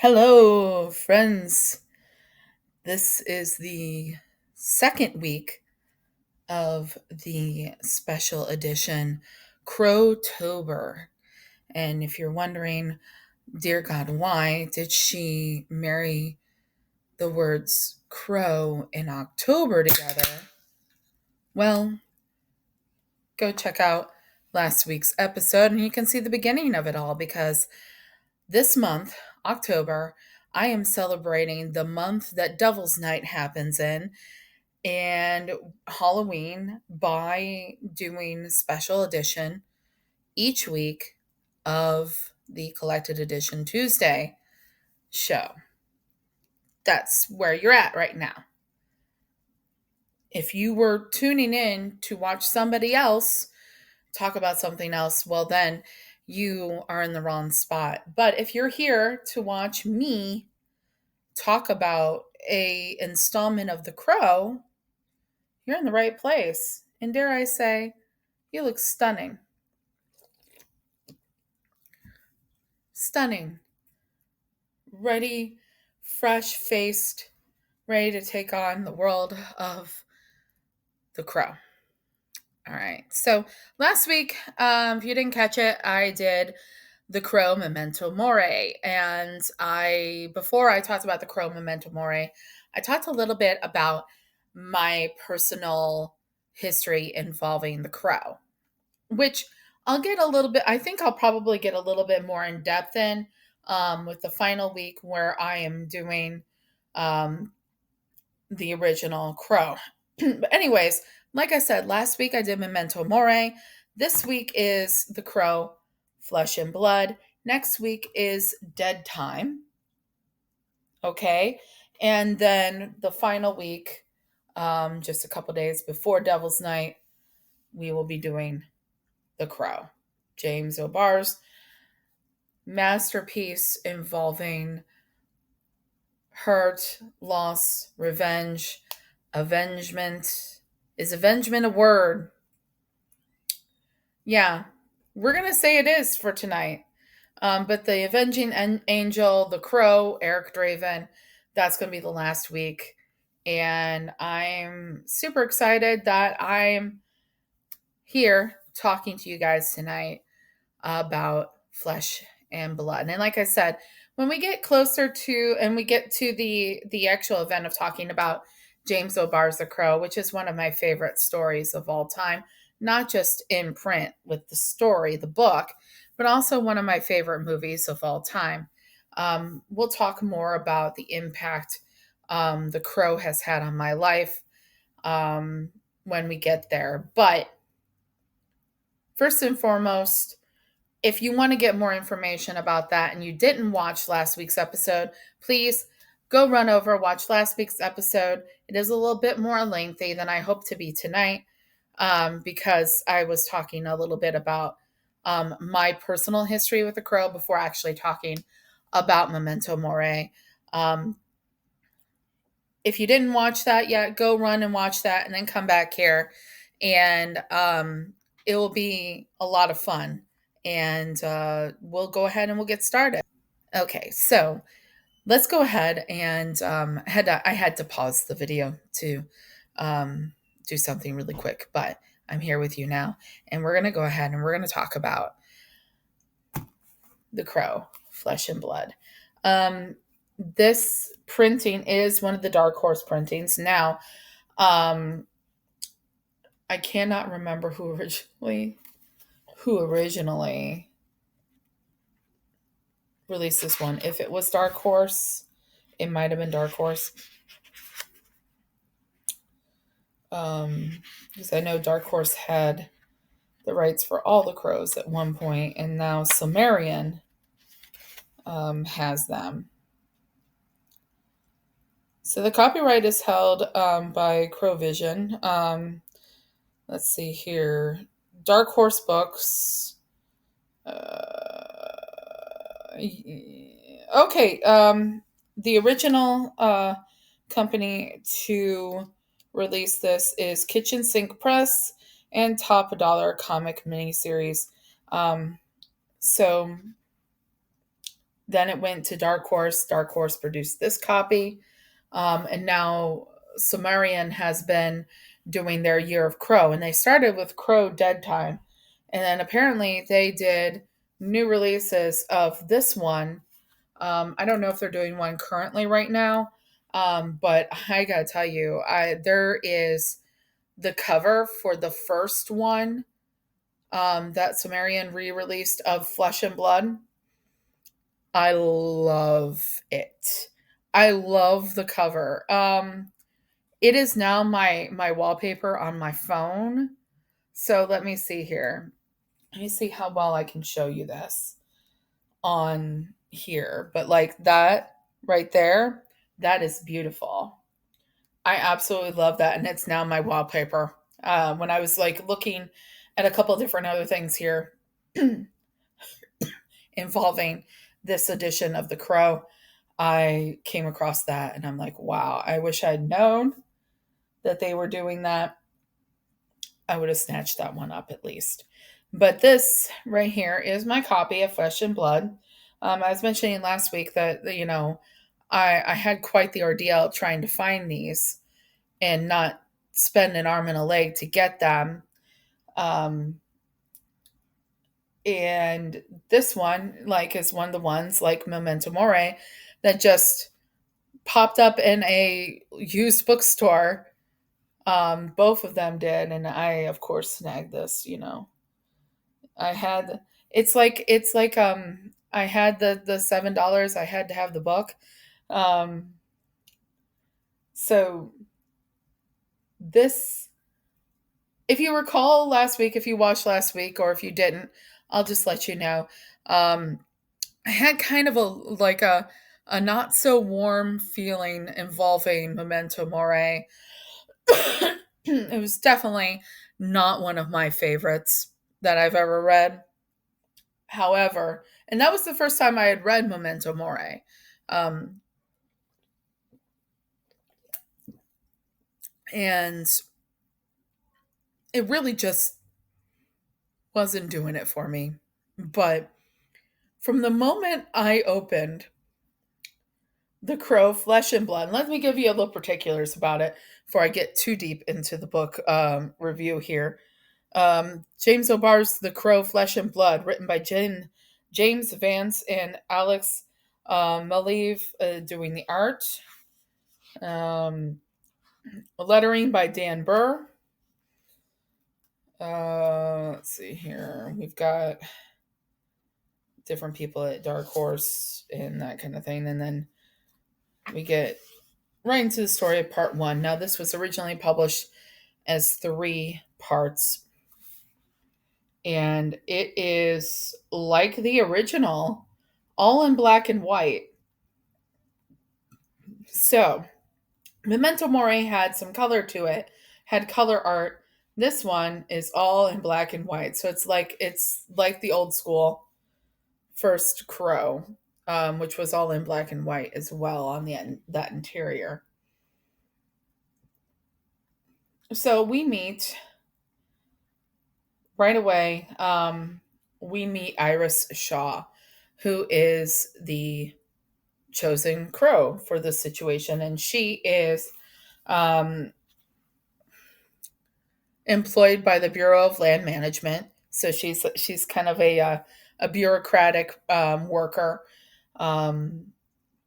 Hello, friends. This is the second week of the special edition Crowtober. And if you're wondering, dear God, why did she marry the words crow and October together? Well, go check out last week's episode and you can see the beginning of it all because this month, October, I am celebrating the month that Devil's Night happens in and Halloween by doing special edition each week of the Collected Edition Tuesday show. That's where you're at right now. If you were tuning in to watch somebody else talk about something else, well, then you are in the wrong spot. But if you're here to watch me talk about a installment of The Crow, you're in the right place. And dare I say, you look stunning. Stunning. Ready, fresh faced, ready to take on the world of The Crow. All right. So last week, if you didn't catch it, I did The Crow Memento Mori. And before I talked about The Crow Memento Mori, I talked a little bit about my personal history involving The Crow, which I think I'll probably get a little bit more in depth in with the final week where I am doing um, the original Crow. But anyways, like I said, last week I did Memento Mori. This week is The Crow, Flesh and Blood. Next week is Dead Time. Okay. And then the final week, just a couple days before Devil's Night, we will be doing The Crow. James O'Barr's masterpiece involving hurt, loss, revenge, avengement. Is avengement a word? Yeah, we're going to say it is for tonight. But the Avenging Angel, The Crow, Eric Draven, that's going to be the last week. And I'm super excited that I'm here talking to you guys tonight about Flesh and Blood. And like I said, when we get closer to and we get to the actual event of talking about James O'Barr's The Crow, which is one of my favorite stories of all time, not just in print with the story, the book, but also one of my favorite movies of all time. We'll talk more about the impact The Crow has had on my life when we get there. But first and foremost, if you want to get more information about that and you didn't watch last week's episode, please go run over, watch last week's episode. It is a little bit more lengthy than I hope to be tonight because I was talking a little bit about my personal history with The Crow before actually talking about Memento Mori. If you didn't watch that yet, go run and watch that and then come back here. And it will be a lot of fun. And we'll go ahead and we'll get started. Okay, so let's go ahead and I had to pause the video to do something really quick, but I'm here with you now. And we're going to go ahead and we're going to talk about The Crow, Flesh and Blood. This printing is one of the Dark Horse printings. Now, I cannot remember who originally released this one. If it was Dark Horse, it might have been Dark Horse. Because I know Dark Horse had the rights for all the Crows at one point, and now Sumerian has them. So the copyright is held by Crowvision. Let's see here. Dark Horse Books. Okay. The original company to release this is Kitchen Sink Press and Top Dollar Comic Miniseries. So Then it went to Dark Horse. Dark Horse produced this copy. And now Sumerian has been doing their Year of Crow. And they started with Crow Dead Time. And then apparently they did new releases of this one. I don't know if they're doing one currently right now. But I gotta tell you, there is the cover for the first one that Sumerian re-released of Flesh and Blood. I love it. I love the cover. It is now my wallpaper on my phone. So let me see here. Let me see how well I can show you this on here. But like that right there, that is beautiful. I absolutely love that, and it's now my wallpaper. When I was like looking at a couple different other things here involving this edition of The Crow, I came across that, and I'm like, wow, I wish I'd known that they were doing that. I would have snatched that one up at least. But this right here is my copy of Flesh and Blood. I was mentioning last week that I had quite the ordeal trying to find these and not spend an arm and a leg to get them. Um, and this one, like, is one of the ones like Memento Mori that just popped up in a used bookstore. Both of them did, and I, of course, snagged this. I had I had the $7. I had to have the book. Um, so this, if you recall last week, if you watched last week, or if you didn't, I'll just let you know. Um, I had kind of a not so warm feeling involving Memento Mori. It was definitely not one of my favorites that I've ever read. However, and that was the first time I had read Memento Mori. Um, and it really just wasn't doing it for me. But from the moment I opened The Crow, Flesh and Blood, let me give you a little particulars about it before I get too deep into the book review here. James O'Barr's The Crow, Flesh and Blood, written by James Vance and Alex Maleev, doing the art. Lettering by Dan Burr. Let's see here. We've got different people at Dark Horse and that kind of thing. And then we get right into the story of part one. Now, this was originally published as 3 parts, and it is like the original, all in black and white. So, Memento Mori had some color to it, had color art. This one is all in black and white. So it's like the old school first Crow, which was all in black and white as well on that interior. So we meet right away. We meet Iris Shaw, who is the chosen Crow for this situation, and she is um, employed by the Bureau of Land Management. So she's kind of a bureaucratic worker, um,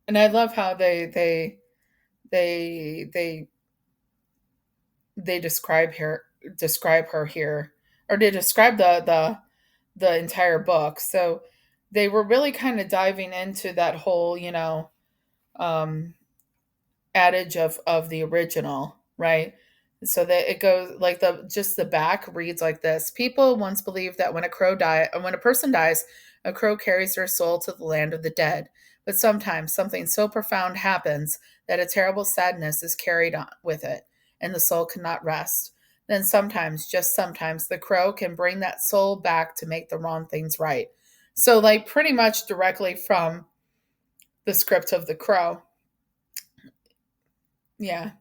and I love how they they describe her here, or they describe the entire book. So they were really kind of diving into that whole um, adage of the original, right? So that it goes like the back reads like this: People once believed that when a person dies, a crow carries their soul to the land of the dead. But sometimes something so profound happens that a terrible sadness is carried on with it, and the soul cannot rest. Then sometimes, just sometimes, the crow can bring that soul back to make the wrong things right. So, like, pretty much directly from the script of The Crow. Yeah.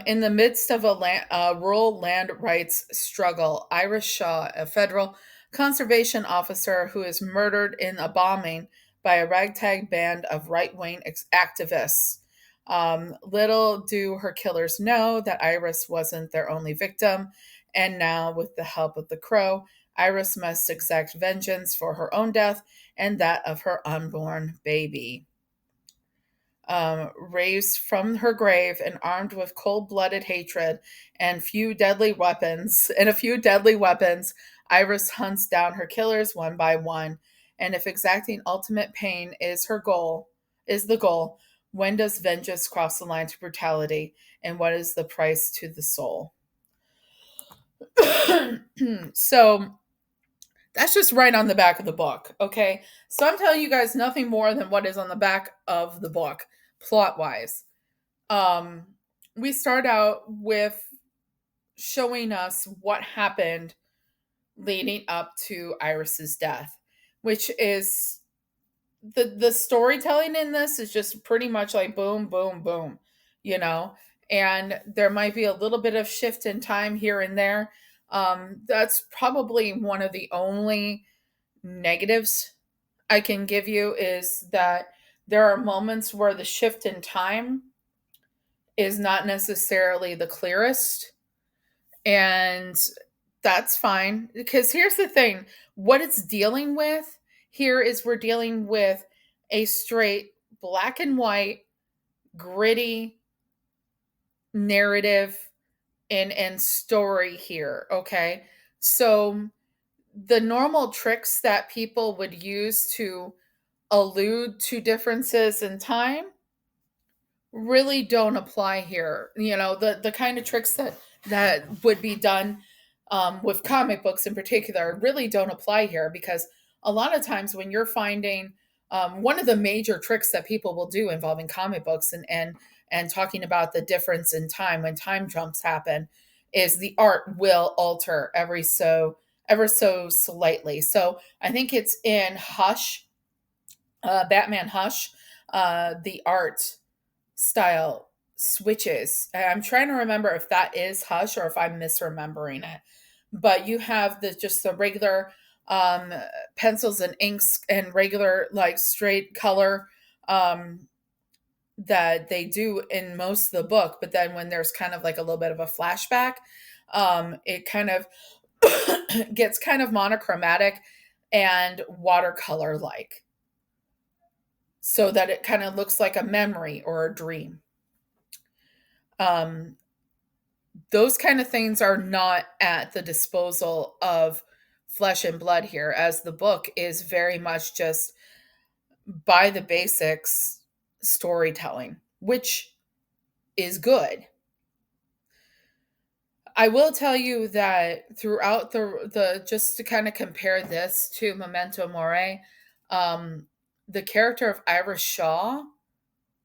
In the midst of a rural land rights struggle, Iris Shaw, a federal conservation officer who is murdered in a bombing by a ragtag band of right wing activists. Little do her killers know that Iris wasn't their only victim, and now, with the help of the Crow, Iris must exact vengeance for her own death and that of her unborn baby. Raised from her grave and armed with cold-blooded hatred and a few deadly weapons, Iris hunts down her killers one by one. And if exacting ultimate pain is the goal, when does vengeance cross the line to brutality, and what is the price to the soul? So that's just right on the back of the book, okay? So I'm telling you guys nothing more than what is on the back of the book, plot wise. Um, we start out with showing us what happened leading up to Iris's death, which is the storytelling in this is just pretty much like boom, boom, boom, you know? And there might be a little bit of shift in time here and there. That's probably one of the only negatives I can give you is that there are moments where the shift in time is not necessarily the clearest. And that's fine. Because here's the thing, what it's dealing with here is we're dealing with a straight black and white, gritty narrative and story here. Okay. So the normal tricks that people would use to allude to differences in time really don't apply here. You know, the kind of tricks that would be done with comic books in particular really don't apply here because a lot of times when you're finding one of the major tricks that people will do involving comic books and talking about the difference in time when time jumps happen is the art will alter ever so slightly. So I think it's in Hush, Batman Hush, the art style switches. I'm trying to remember if that is Hush or if I'm misremembering it. But you have the regular um, pencils and inks and regular like straight color that they do in most of the book. But then when there's kind of like a little bit of a flashback, it kind of gets kind of monochromatic and watercolor like so that it kind of looks like a memory or a dream. Um, those kind of things are not at the disposal of flesh and blood here, as the book is very much just by the basics storytelling, which is good. I will tell you that throughout the just to kind of compare this to Memento Mori, um, the character of Iris Shaw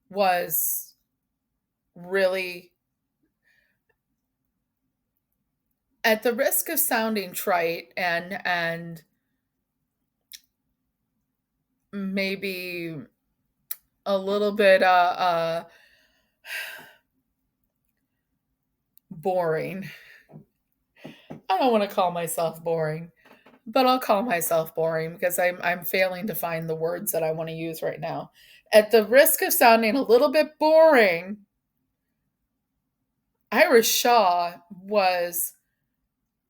was really, at the risk of sounding trite and maybe a little bit boring. I don't want to call myself boring, but I'll call myself boring because I'm failing to find the words that I want to use right now. At the risk of sounding a little bit boring, Iris Shaw was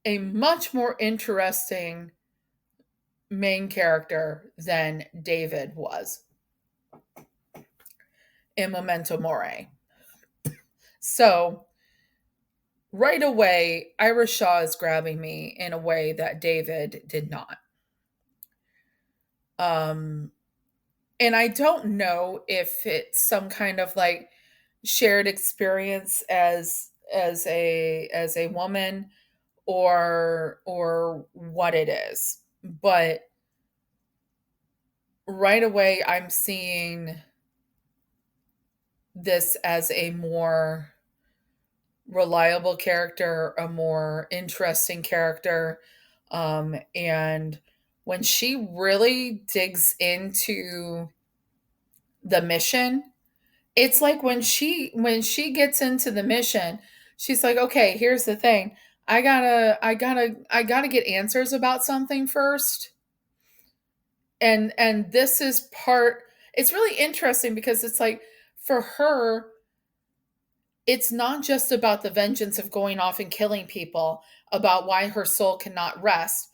a much more interesting main character than David was in Memento Mori. So right away, Iris Shaw is grabbing me in a way that David did not. Um, and I don't know if it's some kind of like shared experience as a woman or what it is. But right away I'm seeing this as a more reliable character, a more interesting character. And when she really digs into the mission, it's like when she gets into the mission, she's like, okay, here's the thing. I gotta get answers about something first. And this is part, it's really interesting because it's like for her, it's not just about the vengeance of going off and killing people, about why her soul cannot rest.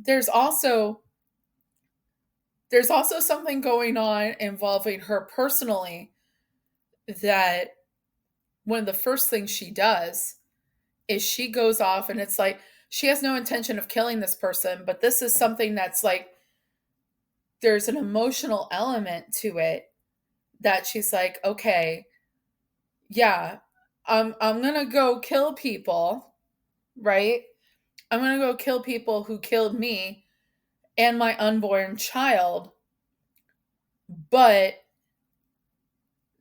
there's also there's also something going on involving her personally, that one of the first things she does is she goes off, and it's like she has no intention of killing this person, but this is something that's like there's an emotional element to it, that she's like, okay, yeah, I'm gonna go kill people, right? I'm gonna go kill people who killed me and my unborn child, but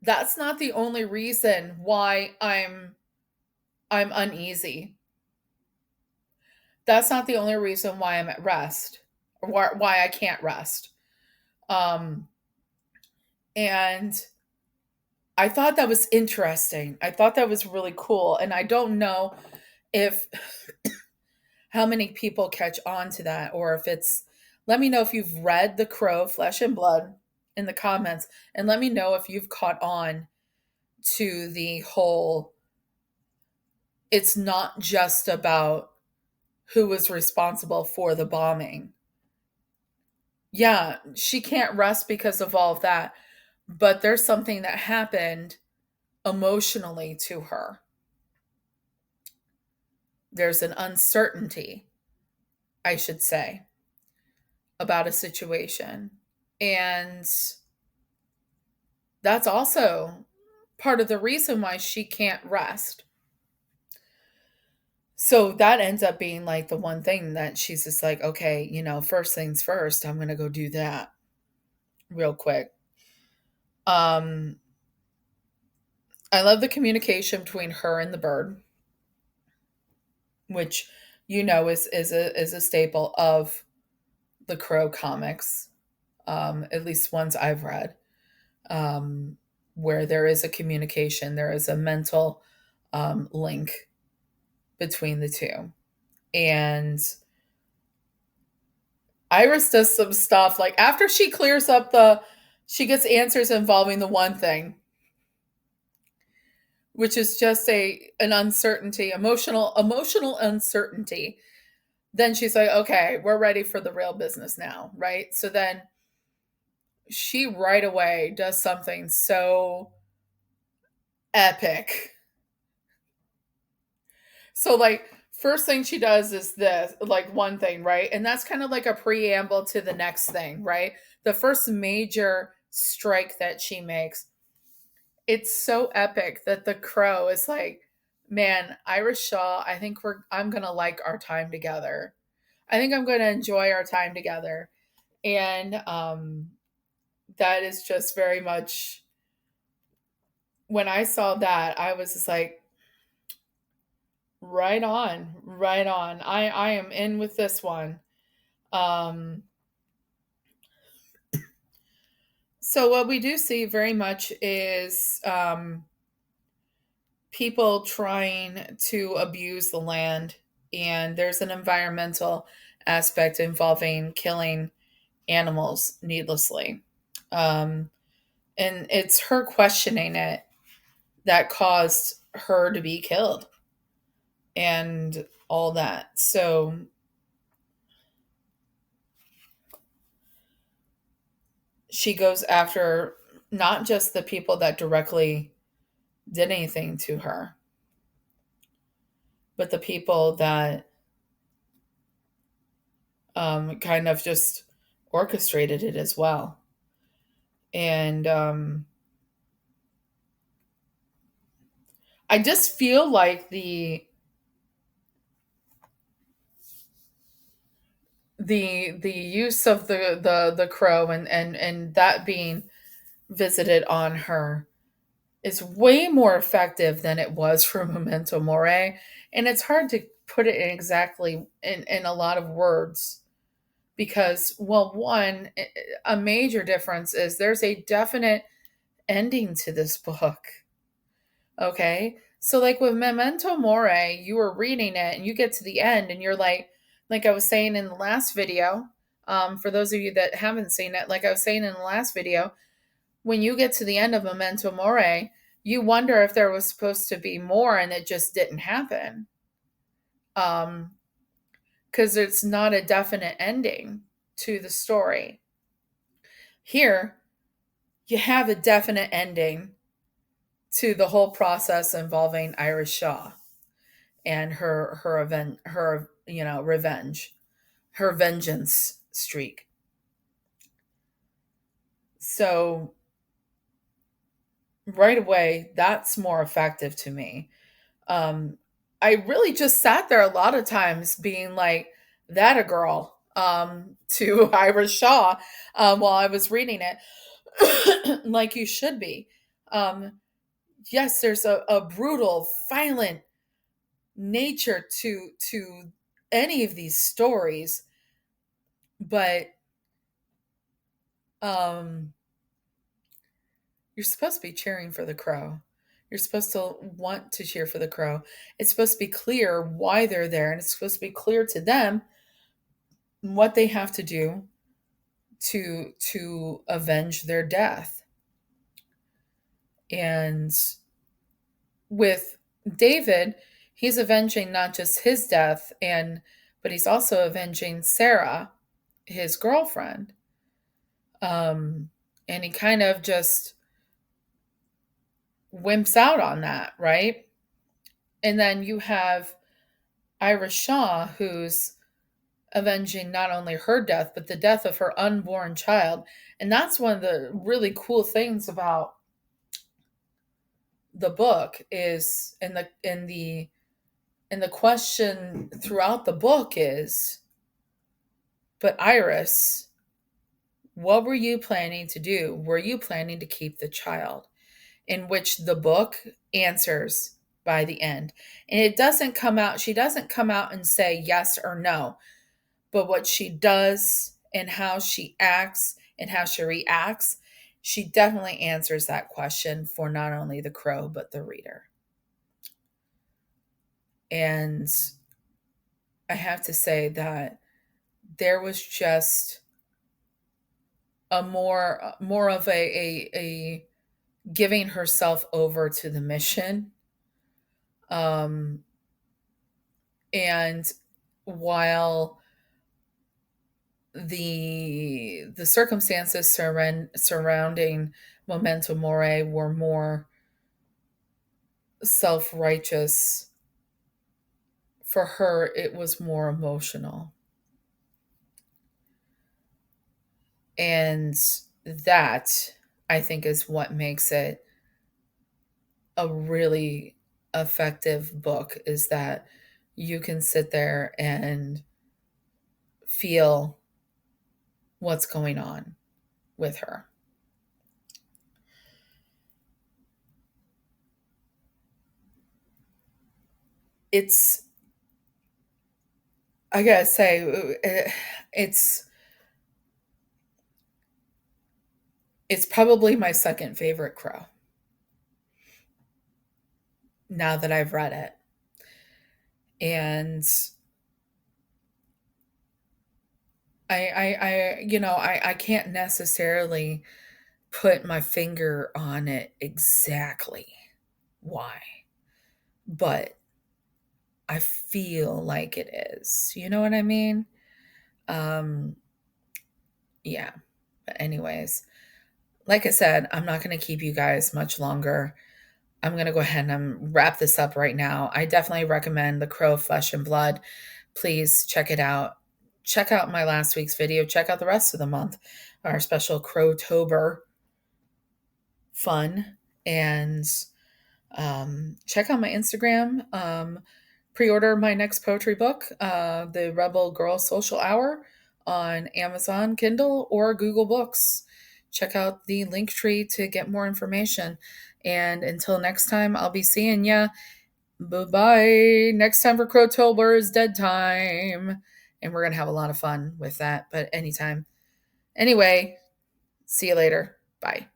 that's not the only reason why I'm uneasy. That's not the only reason why I'm at rest, or why I can't rest. Um, and I thought that was interesting. I thought that was really cool, and I don't know if how many people catch on to that, or if it's, let me know if you've read The Crow Flesh and Blood in the comments, and let me know if you've caught on to the whole, it's not just about who was responsible for the bombing. Yeah, she can't rest because of all of that, but there's something that happened emotionally to her. There's an uncertainty, I should say, about a situation. And that's also part of the reason why she can't rest. So that ends up being like the one thing that she's just like, okay, first things first, I'm going to go do that real quick. Um I love the communication between her and the bird, which is a staple of the Crow comics, at least ones I've read, um, where there is a communication, there is a mental link between the two. And Iris does some stuff like after she clears up she gets answers involving the one thing, which is just an uncertainty, emotional uncertainty. Then she's like, okay, we're ready for the real business now, right? So then she right away does something so epic. So, like, first thing she does is this, like, one thing, right? And that's kind of like a preamble to the next thing, right? The first major strike that she makes, it's so epic that the Crow is like, man, Iris Shaw, I think I'm going to like our time together. I think I'm going to enjoy our time together. And that is just very much, when I saw that, I was just like, right on, right on. I am in with this one. Um, so what we do see very much is people trying to abuse the land, and there's an environmental aspect involving killing animals needlessly. Um, and it's her questioning it that caused her to be killed and all that. So she goes after not just the people that directly did anything to her, but the people that kind of just orchestrated it as well. And I just feel like the use of the crow, and that being visited on her is way more effective than it was for Memento Mori. And it's hard to put it in exactly in a lot of words because, well, one, a major difference is there's a definite ending to this book. Okay. So, like with Memento Mori, you were reading it and you get to the end and you're like I was saying in the last video, For those of you that haven't seen it, like I was saying in the last video, when you get to the end of Memento Mori, you wonder if there was supposed to be more and it just didn't happen. Because it's not a definite ending to the story. Here, you have a definite ending to the whole process involving Iris Shaw and her revenge, her vengeance streak. So right away, that's more effective to me. I really just sat there a lot of times being like, that a girl, to Iris Shaw, while I was reading it, like you should be. Yes, there's a brutal, violent nature to any of these stories, but um, you're supposed to be cheering for the crow. You're supposed to want to cheer for the crow. It's supposed to be clear why they're there, and it's supposed to be clear to them what they have to do to avenge their death. And with David, he's avenging not just his death, but he's also avenging Sarah, his girlfriend. And he kind of just wimps out on that, right? And then you have Iris Shaw, who's avenging not only her death, but the death of her unborn child. And that's one of the really cool things about the book is and the question throughout the book is, but Iris, what were you planning to do? Were you planning to keep the child? In which the book answers by the end. And she doesn't come out and say yes or no, but what she does and how she acts and how she reacts, she definitely answers that question for not only the crow, but the reader. And I have to say that there was just a more of a giving herself over to the mission. And while the circumstances surrounding Memento Mori were more self-righteous, for her it was more emotional. And that, I think, is what makes it a really effective book, is that you can sit there and feel what's going on with her. It's, I gotta say, it's probably my second favorite crow now that I've read it. And I can't necessarily put my finger on it exactly why, but I feel like it is. You know what I mean? Um, yeah. But anyways, like I said, I'm not going to keep you guys much longer. I'm going to go ahead and wrap this up right now. I definitely recommend The Crow Flesh and Blood. Please check it out. Check out my last week's video. Check out the rest of the month, our special Crowtober fun. And check out my Instagram. Pre-order my next poetry book, The Rebel Girl Social Hour, on Amazon Kindle or Google Books. Check out the link tree to get more information. And until next time, I'll be seeing ya. Bye-bye. Next time for Crowtober is Dead Time. And we're going to have a lot of fun with that, but anytime. Anyway, see you later. Bye.